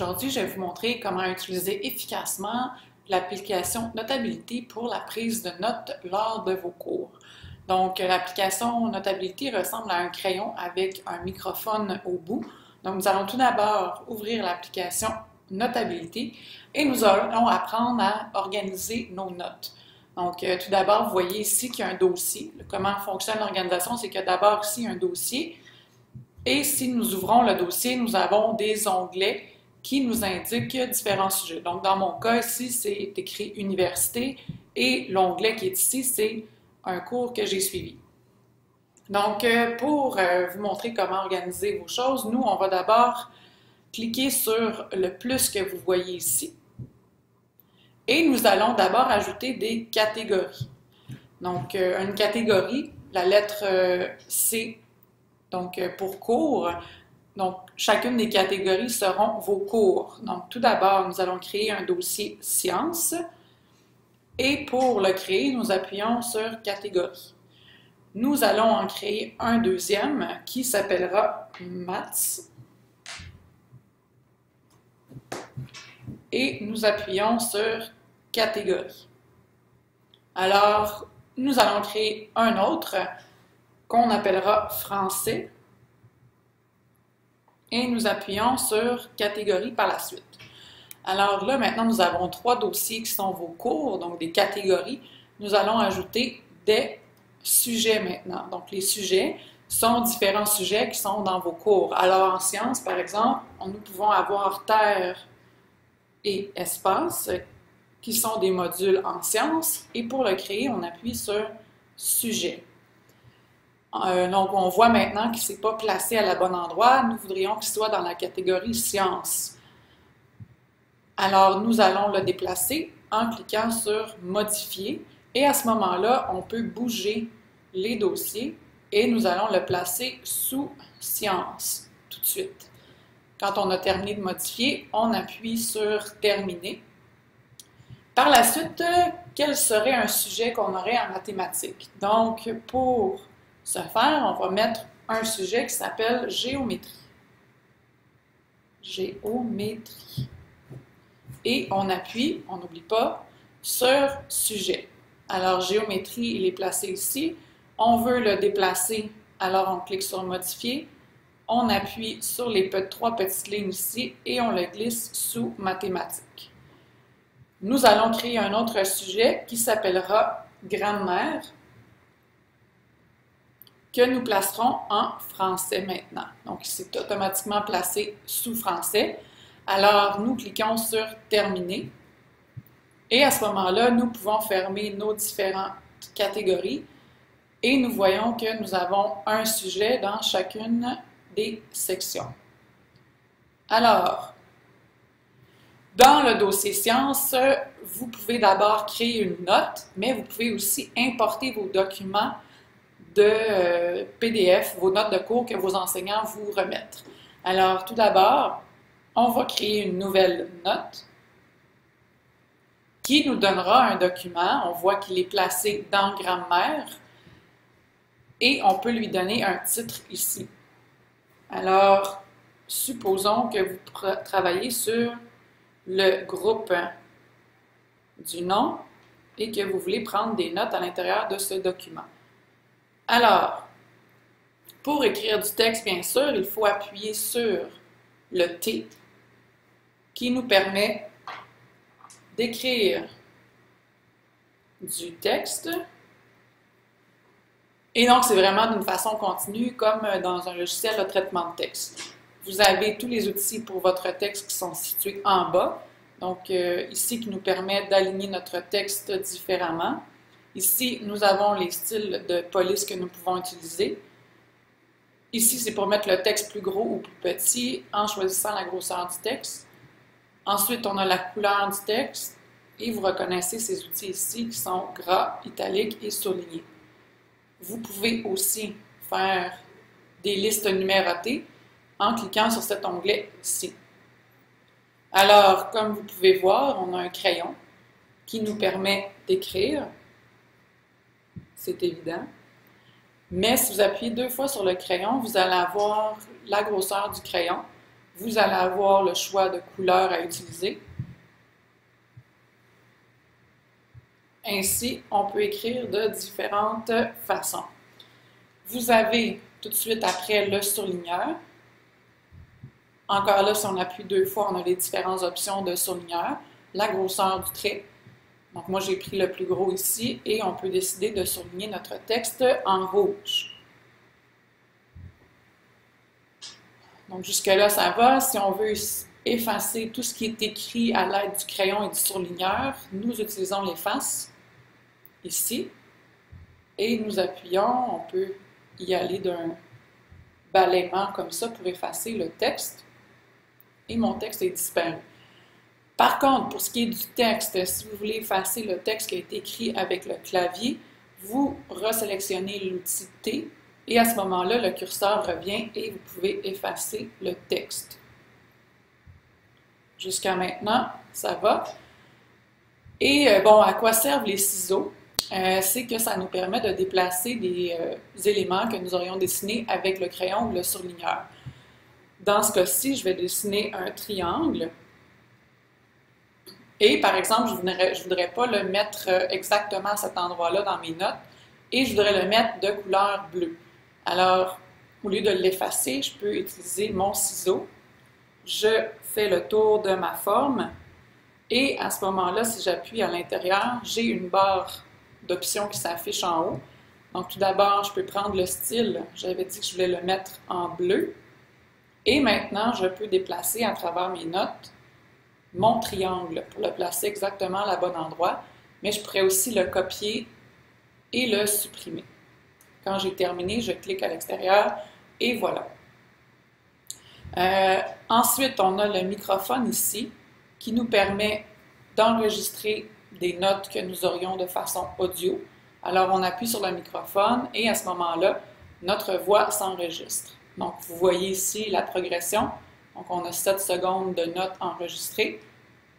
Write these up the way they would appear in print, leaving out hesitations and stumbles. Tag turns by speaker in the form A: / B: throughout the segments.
A: Aujourd'hui, je vais vous montrer comment utiliser efficacement l'application Notability pour la prise de notes lors de vos cours. Donc, l'application Notability ressemble à un crayon avec un microphone au bout. Donc, nous allons tout d'abord ouvrir l'application Notability et nous allons apprendre à organiser nos notes. Donc, tout d'abord, vous voyez ici qu'il y a un dossier. Comment fonctionne l'organisation? C'est qu'il y a d'abord ici un dossier. Et si nous ouvrons le dossier, nous avons des onglets qui nous indiquent différents sujets. Donc, dans mon cas ici, c'est écrit université et l'onglet qui est ici, c'est un cours que j'ai suivi. Donc, pour vous montrer comment organiser vos choses, nous, on va d'abord cliquer sur le plus que vous voyez ici. Et nous allons d'abord ajouter des catégories. Donc, une catégorie, la lettre C, donc pour cours. Donc, chacune des catégories seront vos cours. Donc, tout d'abord, nous allons créer un dossier sciences. Et pour le créer, nous appuyons sur catégorie. Nous allons en créer un deuxième qui s'appellera maths. Et nous appuyons sur catégorie. Alors, nous allons créer un autre qu'on appellera français. Et nous appuyons sur catégorie par la suite. Alors là, maintenant, nous avons trois dossiers qui sont vos cours, donc des catégories. Nous allons ajouter des sujets maintenant. Donc, les sujets sont différents sujets qui sont dans vos cours. Alors, en sciences, par exemple, nous pouvons avoir terre et espace, qui sont des modules en sciences. Et pour le créer, on appuie sur sujet. Donc, on voit maintenant qu'il ne s'est pas placé à la bonne endroit. Nous voudrions qu'il soit dans la catégorie sciences. Alors, nous allons le déplacer en cliquant sur modifier. Et à ce moment-là, on peut bouger les dossiers et nous allons le placer sous sciences tout de suite. Quand on a terminé de modifier, on appuie sur terminer. Par la suite, quel serait un sujet qu'on aurait en mathématiques? Donc, pour ce faire, on va mettre un sujet qui s'appelle géométrie. Géométrie. Et on appuie, on n'oublie pas, sur sujet. Alors, géométrie, il est placé ici. On veut le déplacer, alors on clique sur modifier. On appuie sur les trois petites lignes ici et on le glisse sous mathématiques. Nous allons créer un autre sujet qui s'appellera grammaire, que nous placerons en français maintenant. Donc, c'est automatiquement placé sous français. Alors, nous cliquons sur terminer. Et à ce moment-là, nous pouvons fermer nos différentes catégories. Et nous voyons que nous avons un sujet dans chacune des sections. Alors, dans le dossier sciences, vous pouvez d'abord créer une note, mais vous pouvez aussi importer vos documents de PDF, vos notes de cours que vos enseignants vous remettent. Alors, tout d'abord, on va créer une nouvelle note qui nous donnera un document. On voit qu'il est placé dans grammaire et on peut lui donner un titre ici. Alors, supposons que vous travaillez sur le groupe du nom et que vous voulez prendre des notes à l'intérieur de ce document. Alors, pour écrire du texte, bien sûr, il faut appuyer sur le T qui nous permet d'écrire du texte. Et donc, c'est vraiment d'une façon continue, comme dans un logiciel de traitement de texte. Vous avez tous les outils pour votre texte qui sont situés en bas. Donc, ici, qui nous permet d'aligner notre texte différemment. Ici, nous avons les styles de police que nous pouvons utiliser. Ici, c'est pour mettre le texte plus gros ou plus petit en choisissant la grosseur du texte. Ensuite, on a la couleur du texte et vous reconnaissez ces outils ici qui sont gras, italiques et soulignés. Vous pouvez aussi faire des listes numérotées en cliquant sur cet onglet ici. Alors, comme vous pouvez voir, on a un crayon qui nous permet d'écrire. C'est évident. Mais si vous appuyez 2 fois sur le crayon, vous allez avoir la grosseur du crayon. vous allez avoir le choix de couleurs à utiliser. Ainsi, on peut écrire de différentes façons. Vous avez tout de suite après le surligneur. Encore là, si on appuie 2 fois, on a les différentes options de surligneur. La grosseur du trait. Donc moi, j'ai pris le plus gros ici et on peut décider de surligner notre texte en rouge. Donc jusque-là, ça va. Si on veut effacer tout ce qui est écrit à l'aide du crayon et du surligneur, nous utilisons l'efface ici. Et nous appuyons, on peut y aller d'un balayement comme ça pour effacer le texte. Et mon texte est disparu. Par contre, pour ce qui est du texte, si vous voulez effacer le texte qui a été écrit avec le clavier, vous resélectionnez l'outil T et à ce moment-là, le curseur revient et vous pouvez effacer le texte. Jusqu'à maintenant, ça va. Et bon, à quoi servent les ciseaux? C'est que ça nous permet de déplacer des éléments que nous aurions dessinés avec le crayon ou le surligneur. Dans ce cas-ci, je vais dessiner un triangle. Et par exemple, je ne voudrais pas le mettre exactement à cet endroit-là dans mes notes et je voudrais le mettre de couleur bleue. Alors, au lieu de l'effacer, je peux utiliser mon ciseau. Je fais le tour de ma forme et à ce moment-là, si j'appuie à l'intérieur, j'ai une barre d'options qui s'affiche en haut. Donc tout d'abord, je peux prendre le style. J'avais dit que je voulais le mettre en bleu. Et maintenant, je peux déplacer à travers mes notes mon triangle pour le placer exactement à la bon endroit, mais je pourrais aussi le copier et le supprimer. Quand j'ai terminé, je clique à l'extérieur et voilà. Ensuite, on a le microphone ici qui nous permet d'enregistrer des notes que nous aurions de façon audio. Alors, on appuie sur le microphone et à ce moment-là, notre voix s'enregistre. Donc, vous voyez ici la progression. Donc, on a 7 secondes de notes enregistrées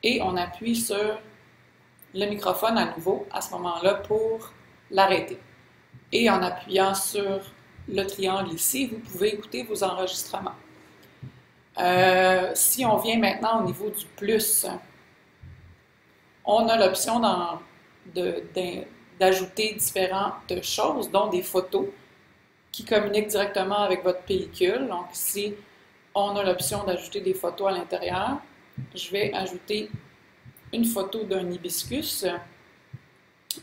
A: et on appuie sur le microphone à nouveau à ce moment-là pour l'arrêter. Et en appuyant sur le triangle ici, vous pouvez écouter vos enregistrements. Si on vient maintenant au niveau du plus, on a l'option d'ajouter différentes choses, dont des photos qui communiquent directement avec votre pellicule. Donc ici, on a l'option d'ajouter des photos à l'intérieur. Je vais ajouter une photo d'un hibiscus.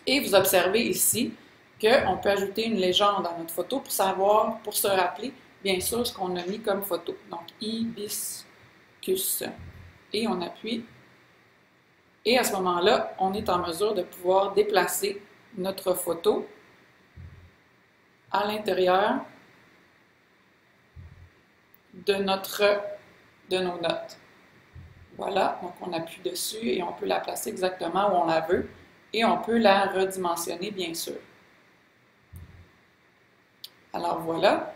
A: Et vous observez ici qu'on peut ajouter une légende à notre photo pour savoir, pour se rappeler, bien sûr, ce qu'on a mis comme photo. Donc, hibiscus. Et on appuie. Et à ce moment-là, on est en mesure de pouvoir déplacer notre photo à l'intérieur de nos notes. Voilà, donc on appuie dessus et on peut la placer exactement où on la veut et on peut la redimensionner bien sûr. Alors voilà,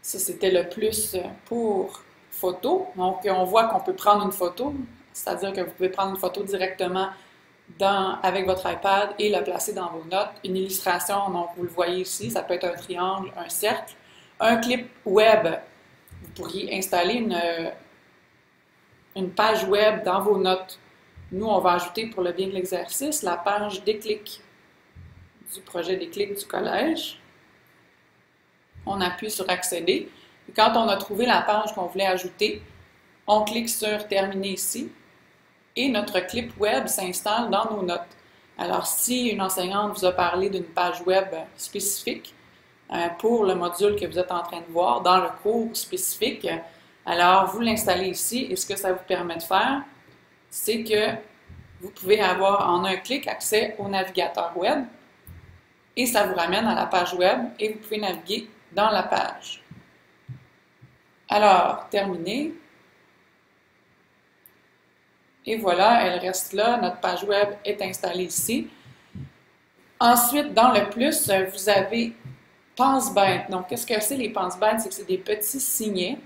A: ça c'était le plus pour photo. Donc on voit qu'on peut prendre une photo, c'est-à-dire que vous pouvez prendre une photo directement avec votre iPad et la placer dans vos notes. Une illustration, donc vous le voyez ici, ça peut être un triangle, un cercle. Un clip web, vous pourriez installer une page web dans vos notes. Nous, on va ajouter pour le bien de l'exercice la page Déclic du projet Déclic du collège. On appuie sur Accéder. Et quand on a trouvé la page qu'on voulait ajouter, on clique sur Terminer ici et notre clip web s'installe dans nos notes. Alors, si une enseignante vous a parlé d'une page web spécifique pour le module que vous êtes en train de voir dans le cours spécifique, alors vous l'installez ici et ce que ça vous permet de faire, c'est que vous pouvez avoir en un clic accès au navigateur web et ça vous ramène à la page web et vous pouvez naviguer dans la page. Alors, terminé. Et voilà, elle reste là. Notre page web est installée ici. Ensuite, dans le plus, vous avez pense-bête. Donc, qu'est-ce que c'est les pense-bêtes? C'est que c'est des petits signets,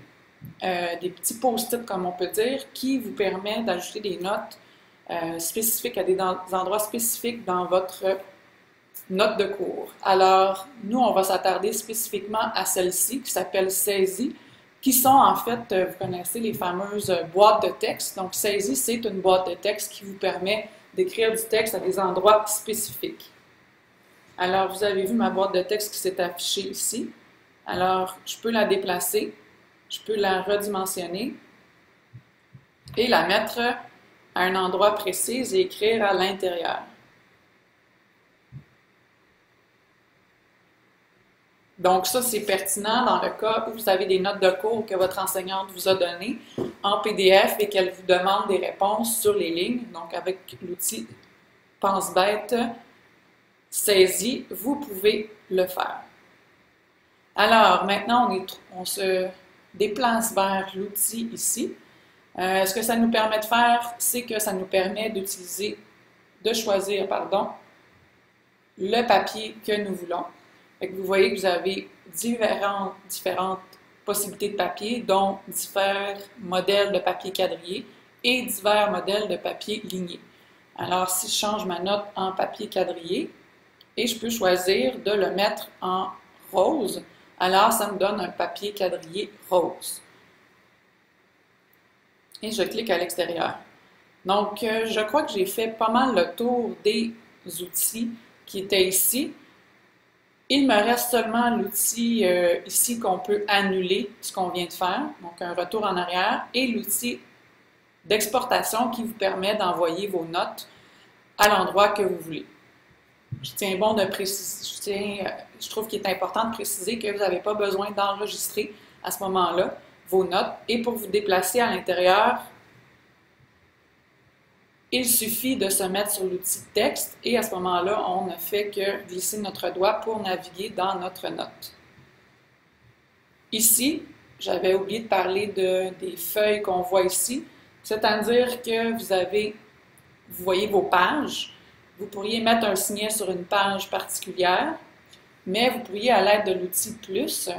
A: des petits post-it, comme on peut dire, qui vous permettent d'ajouter des notes spécifiques à des endroits spécifiques dans votre note de cours. Alors, nous, on va s'attarder spécifiquement à celle-ci, qui s'appelle Saisie, qui sont en fait, vous connaissez les fameuses boîtes de texte. Donc, Saisie, c'est une boîte de texte qui vous permet d'écrire du texte à des endroits spécifiques. Alors, vous avez vu ma boîte de texte qui s'est affichée ici. Alors, je peux la déplacer, je peux la redimensionner et la mettre à un endroit précis et écrire à l'intérieur. Donc ça, c'est pertinent dans le cas où vous avez des notes de cours que votre enseignante vous a données en PDF et qu'elle vous demande des réponses sur les lignes. Donc avec l'outil Pense-Bête, Saisie, vous pouvez le faire. Alors maintenant, on se déplace vers l'outil ici. Ce que ça nous permet de faire, c'est que ça nous permet de choisir, le papier que nous voulons. Vous voyez que vous avez différentes possibilités de papier, dont divers modèles de papier quadrillé et divers modèles de papier ligné. Alors, si je change ma note en papier quadrillé, et je peux choisir de le mettre en rose, alors ça me donne un papier quadrillé rose. Et je clique à l'extérieur. Donc, je crois que j'ai fait pas mal le tour des outils qui étaient ici. Il me reste seulement l'outil ici qu'on peut annuler ce qu'on vient de faire, donc un retour en arrière, et l'outil d'exportation qui vous permet d'envoyer vos notes à l'endroit que vous voulez. Je trouve qu'il est important de préciser que vous n'avez pas besoin d'enregistrer à ce moment-là vos notes, et pour vous déplacer à l'intérieur, il suffit de se mettre sur l'outil texte et à ce moment-là, on ne fait que glisser notre doigt pour naviguer dans notre note. Ici, j'avais oublié de parler des feuilles qu'on voit ici, c'est-à-dire que vous voyez vos pages. Vous pourriez mettre un signet sur une page particulière, mais vous pourriez, à l'aide de l'outil plus,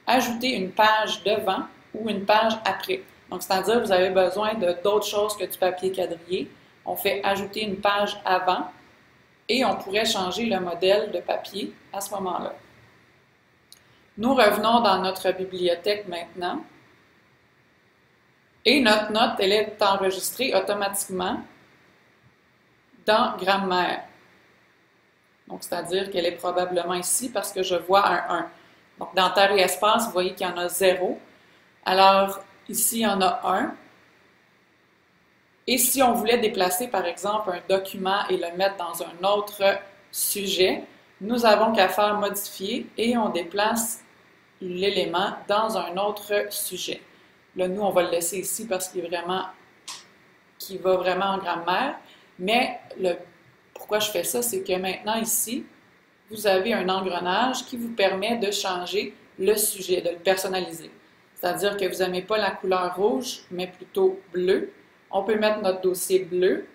A: ajouter une page devant ou une page après. Donc, c'est-à-dire que vous avez besoin d'autres choses que du papier quadrillé. On fait ajouter une page avant et on pourrait changer le modèle de papier à ce moment-là. Nous revenons dans notre bibliothèque maintenant et notre note, elle est enregistrée automatiquement dans Grammaire. Donc, c'est-à-dire qu'elle est probablement ici parce que je vois un 1. Donc, dans Terre et Espace, vous voyez qu'il y en a 0. Alors, ici, il y en a 1. Et si on voulait déplacer, par exemple, un document et le mettre dans un autre sujet, nous avons qu'à faire modifier et on déplace l'élément dans un autre sujet. Là, nous, on va le laisser ici parce qu'il va vraiment en grammaire. Mais pourquoi je fais ça, c'est que maintenant, ici, vous avez un engrenage qui vous permet de changer le sujet, de le personnaliser. C'est-à-dire que vous n'aimez pas la couleur rouge, mais plutôt bleu. On peut mettre notre dossier bleu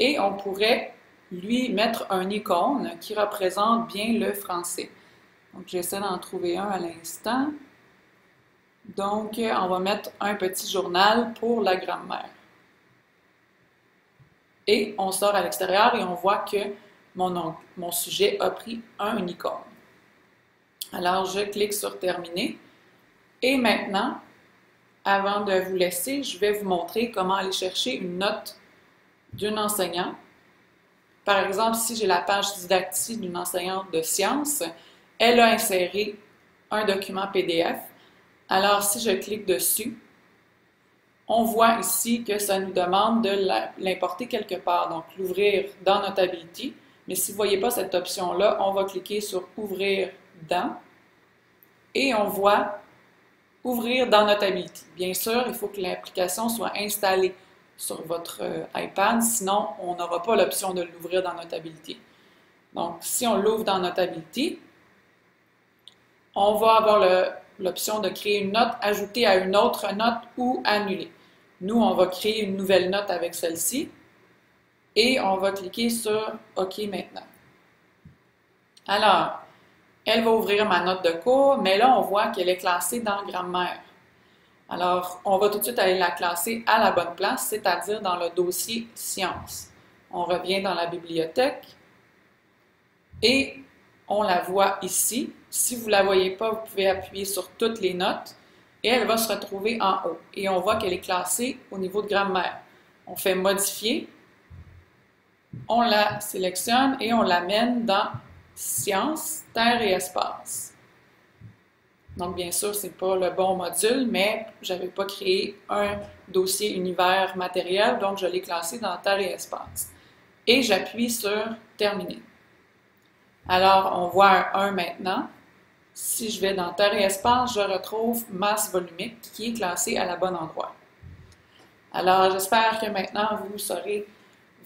A: et on pourrait lui mettre un icône qui représente bien le français. Donc, j'essaie d'en trouver un à l'instant. Donc, on va mettre un petit journal pour la grammaire. Et on sort à l'extérieur et on voit que mon sujet a pris un icône. Alors, je clique sur Terminer. Et maintenant, avant de vous laisser, je vais vous montrer comment aller chercher une note d'un enseignant. Par exemple, si j'ai la page didactique d'une enseignante de sciences, elle a inséré un document PDF. Alors, si je clique dessus, on voit ici que ça nous demande de l'importer quelque part, donc l'ouvrir dans Notability. Mais si vous ne voyez pas cette option-là, on va cliquer sur Ouvrir dans et on voit Ouvrir dans Notability. Bien sûr, il faut que l'application soit installée sur votre iPad, sinon on n'aura pas l'option de l'ouvrir dans Notability. Donc, si on l'ouvre dans Notability, on va avoir l'option de créer une note, ajouter à une autre note ou annuler. Nous, on va créer une nouvelle note avec celle-ci et on va cliquer sur OK maintenant. Alors, elle va ouvrir ma note de cours, mais là, on voit qu'elle est classée dans Grammaire. Alors, on va tout de suite aller la classer à la bonne place, c'est-à-dire dans le dossier Sciences. On revient dans la bibliothèque et on la voit ici. Si vous ne la voyez pas, vous pouvez appuyer sur toutes les notes et elle va se retrouver en haut. Et on voit qu'elle est classée au niveau de grammaire. On fait modifier, on la sélectionne et on l'amène dans sciences, terre et espace. Donc, bien sûr, ce n'est pas le bon module, mais je n'avais pas créé un dossier univers matériel, donc je l'ai classé dans terre et espace. Et j'appuie sur terminer. Alors, on voit un 1 maintenant. Si je vais dans terre et espace, je retrouve masse volumique qui est classée à la bonne endroit. Alors, j'espère que maintenant, vous saurez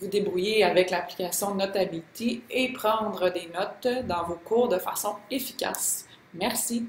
A: vous débrouiller avec l'application Notability et prendre des notes dans vos cours de façon efficace. Merci.